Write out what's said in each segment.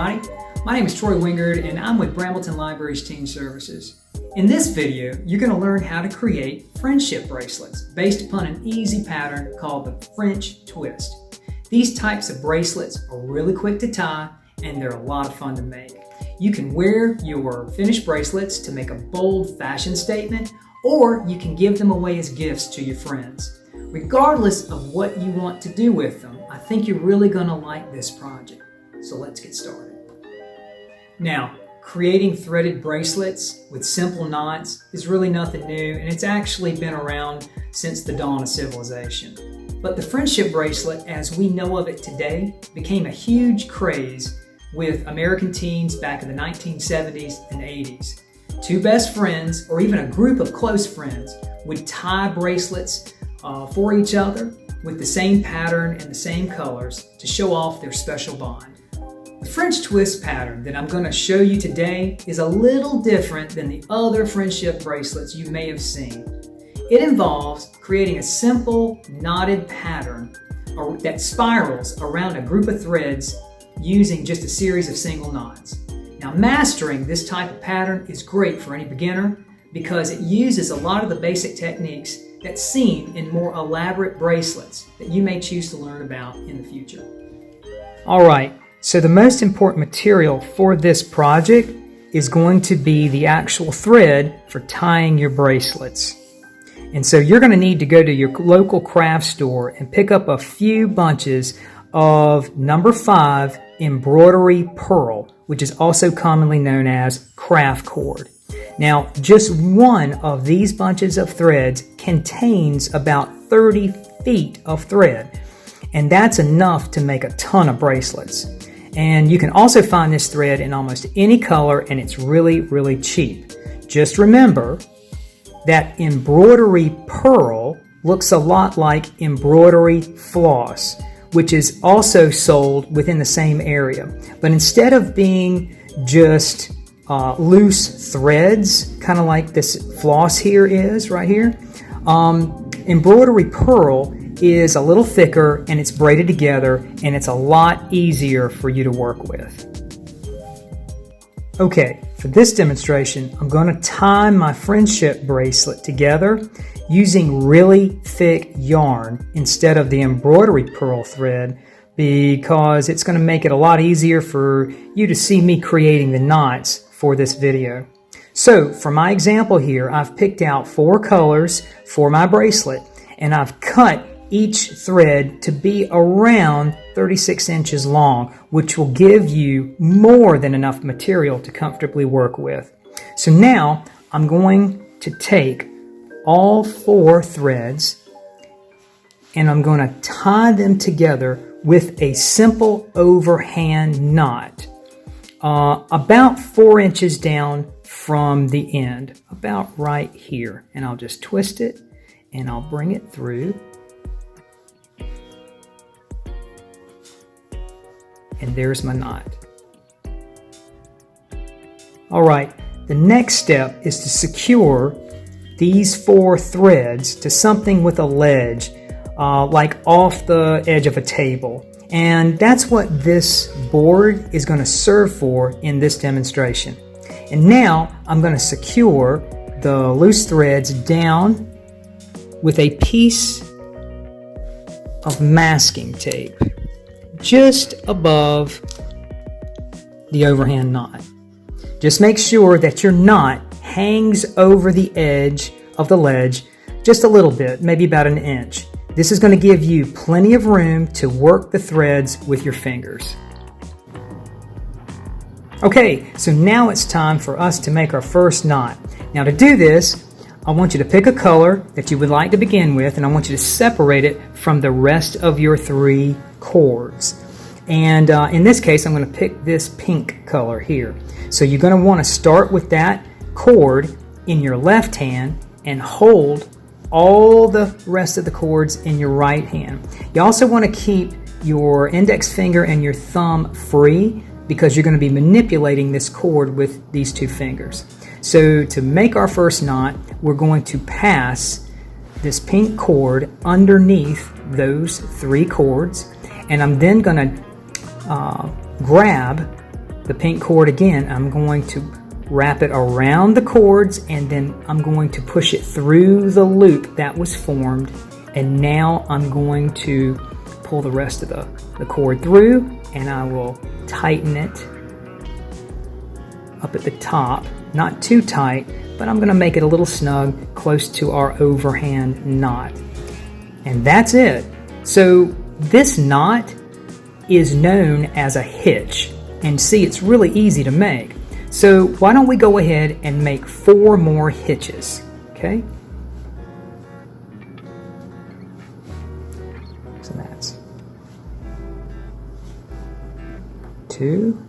everybody. My name is Troy Wingard and I'm with Brambleton Library's Teen Services. In this video, you're going to learn how to create friendship bracelets based upon an easy pattern called the French twist. These types of bracelets are really quick to tie and they're a lot of fun to make. You can wear your finished bracelets to make a bold fashion statement, or you can give them away as gifts to your friends. Regardless of what you want to do with them, I think you're really going to like this project. So let's get started. Now, creating threaded bracelets with simple knots is really nothing new, and it's actually been around since the dawn of civilization. But the friendship bracelet, as we know of it today, became a huge craze with American teens back in the 1970s and 80s. Two best friends, or even a group of close friends, would tie bracelets for each other with the same pattern and the same colors to show off their special bond. The French twist pattern that I'm going to show you today is a little different than the other friendship bracelets you may have seen. It involves creating a simple knotted pattern that spirals around a group of threads using just a series of single knots. Now, mastering this type of pattern is great for any beginner because it uses a lot of the basic techniques that's seen in more elaborate bracelets that you may choose to learn about in the future. All right, so the most important material for this project is going to be the actual thread for tying your bracelets. And so you're going to need to go to your local craft store and pick up a few bunches of number 5 embroidery pearl, which is also commonly known as craft cord. Now, just one of these bunches of threads contains about 30 feet of thread, and that's enough to make a ton of bracelets. And you can also find this thread in almost any color, and it's really, really cheap. Just remember that embroidery pearl looks a lot like embroidery floss, which is also sold within the same area. But instead of being just loose threads, kind of like this floss here is right here, embroidery pearl is a little thicker and it's braided together and it's a lot easier for you to work with. Okay, for this demonstration, I'm going to tie my friendship bracelet together using really thick yarn instead of the embroidery pearl thread because it's going to make it a lot easier for you to see me creating the knots for this video. So for my example here, I've picked out 4 colors for my bracelet and I've cut each thread to be around 36 inches long, which will give you more than enough material to comfortably work with. So now I'm going to take all 4 threads and I'm going to tie them together with a simple overhand knot about 4 inches down from the end, about right here. And I'll just twist it and I'll bring it through. And there's my knot. All right, the next step is to secure these 4 threads to something with a ledge, like off the edge of a table. And that's what this board is going to serve for in this demonstration. And now I'm going to secure the loose threads down with a piece of masking tape just above the overhand knot. Just make sure that your knot hangs over the edge of the ledge just a little bit, maybe about an inch. This is going to give you plenty of room to work the threads with your fingers. Okay, so now it's time for us to make our first knot. Now to do this, I want you to pick a color that you would like to begin with, and I want you to separate it from the rest of your 3 cords. And in this case, I'm going to pick this pink color here. So you're going to want to start with that cord in your left hand and hold all the rest of the cords in your right hand. You also want to keep your index finger and your thumb free because you're going to be manipulating this cord with these 2 fingers. So to make our first knot, we're going to pass this pink cord underneath those 3 cords, and I'm then going to grab the pink cord again, I'm going to wrap it around the cords, and then I'm going to push it through the loop that was formed. And now I'm going to pull the rest of the cord through, and I will tighten it up at the top. Not too tight, but I'm going to make it a little snug, close to our overhand knot. And that's it. So this knot is known as a hitch. And see, it's really easy to make. So why don't we go ahead and make 4 more hitches, okay? So that's 2,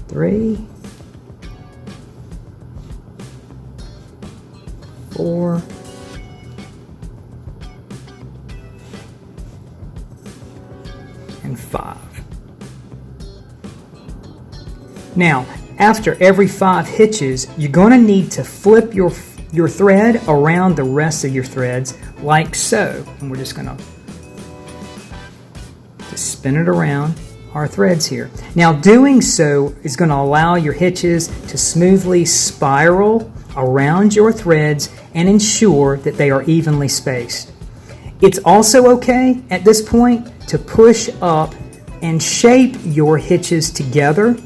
3, 4, and 5. Now, after every 5 hitches, you're going to need to flip your thread around the rest of your threads like so. And we're just going to spin it around our threads here. Now, doing so is going to allow your hitches to smoothly spiral around your threads and ensure that they are evenly spaced. It's also okay at this point to push up and shape your hitches together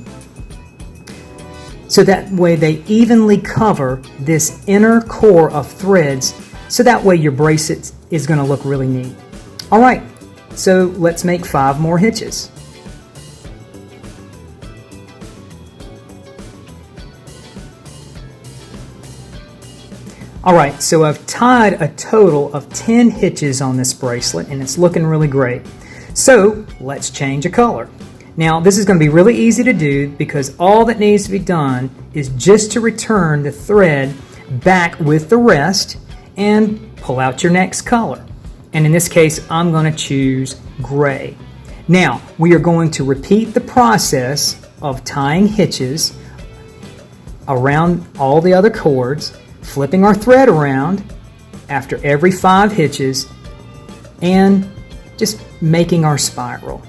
so that way they evenly cover this inner core of threads, so that way your bracelet is going to look really neat. All right, so let's make 5 more hitches. All right, so I've tied a total of 10 hitches on this bracelet, and it's looking really great. So let's change a color. Now, this is going to be really easy to do because all that needs to be done is just to return the thread back with the rest and pull out your next color. And in this case, I'm going to choose gray. Now, we are going to repeat the process of tying hitches around all the other cords, flipping our thread around after every 5 hitches, and just making our spiral.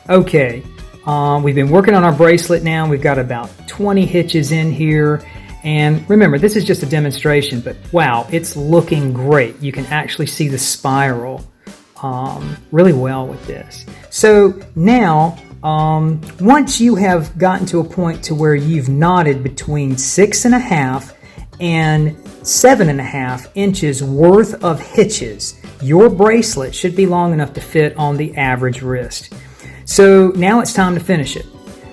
Okay, we've been working on our bracelet now. We've got about 20 hitches in here. And remember, this is just a demonstration, but wow, it's looking great. You can actually see the spiral really well with this. So now, once you have gotten to a point to where you've knotted between 6.5 and 7.5 inches worth of hitches, your bracelet should be long enough to fit on the average wrist. So now it's time to finish it.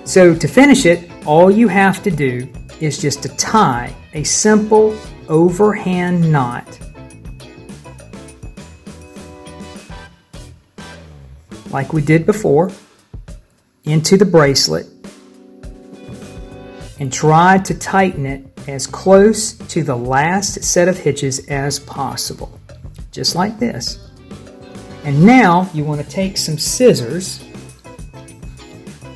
So to finish it, all you have to do is just to tie a simple overhand knot like we did before into the bracelet, and try to tighten it as close to the last set of hitches as possible, just like this. And now you want to take some scissors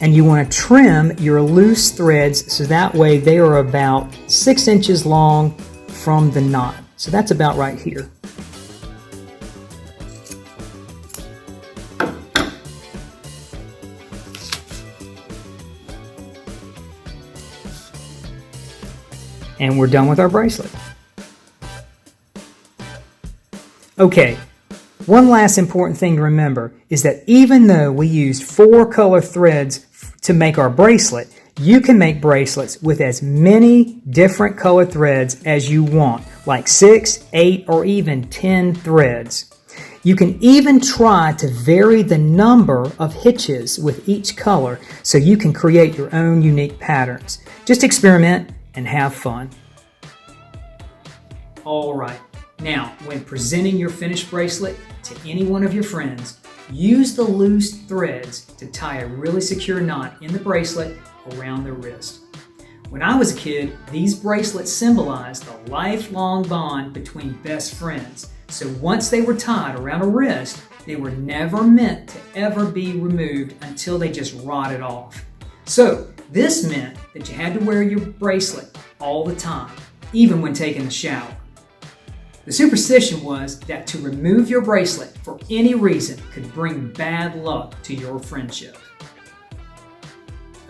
and you want to trim your loose threads so that way they are about 6 inches long from the knot. So that's about right here. And we're done with our bracelet. Okay, one last important thing to remember is that even though we used 4 color threads to make our bracelet, you can make bracelets with as many different color threads as you want, like 6, 8, or even 10 threads. You can even try to vary the number of hitches with each color so you can create your own unique patterns. Just experiment and have fun. All right, now when presenting your finished bracelet to any one of your friends, use the loose threads to tie a really secure knot in the bracelet around their wrist. When I was a kid, these bracelets symbolized the lifelong bond between best friends. So once they were tied around a wrist, they were never meant to ever be removed until they just rotted off. So this meant that you had to wear your bracelet all the time, even when taking a shower. The superstition was that to remove your bracelet for any reason could bring bad luck to your friendship.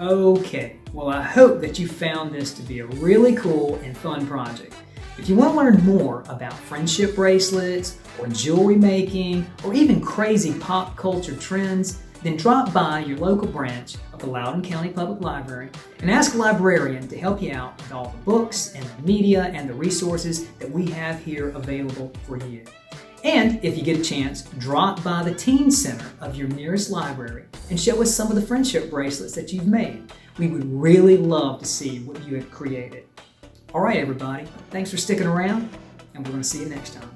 Okay, well, I hope that you found this to be a really cool and fun project. If you want to learn more about friendship bracelets or jewelry making or even crazy pop culture trends, then drop by your local branch of the Loudoun County Public Library and ask a librarian to help you out with all the books and the media and the resources that we have here available for you. And if you get a chance, drop by the Teen Center of your nearest library and show us some of the friendship bracelets that you've made. We would really love to see what you have created. All right, everybody, thanks for sticking around, and we're going to see you next time.